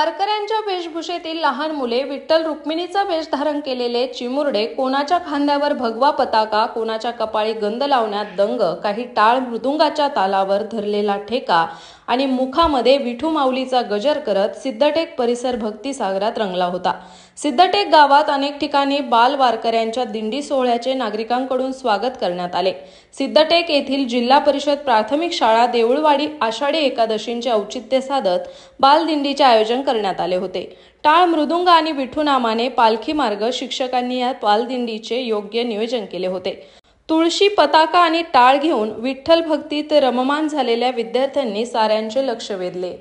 वारकऱ्यांच्या वेशभूषेतील लहान मुले, विठ्ठल रुक्मिणीचा वेश धारण केलेले चिमुरडे, कोणाच्या खांद्यावर भगवा पताका, कोणाच्या कपाळी गंध लावण्यात दंग, काही टाळ मृदुंगाच्या तालावर धरलेला ठेका आणि मुखामध्ये विठू माऊलीचा गजर करत सिद्धटेक परिसर भक्तिसागरात रंगला होता। सिद्धटेक गावात अनेक ठिकाणी बाल वारकऱ्यांच्या दिंडी सोहळ्याचे नागरिकांकडून स्वागत करण्यात आले। सिद्धटेक येथील जिल्हा परिषद प्राथमिक शाळा देऊळवाडी आषाढी एकादशींचे औचित्य साधत बाल दिंडीचे आयोजन करण्यात आले होते। टाळ मृदुंग आणि विठू नामाने पालखी मार्ग शिक्षकांनी या बालदिंडीचे योग्य नियोजन केले होते। तुळशी पताका आणि टाळ घेऊन विठ्ठल भक्तीत रममान झालेल्या विद्यार्थ्यांनी साऱ्यांचे लक्ष वेधले।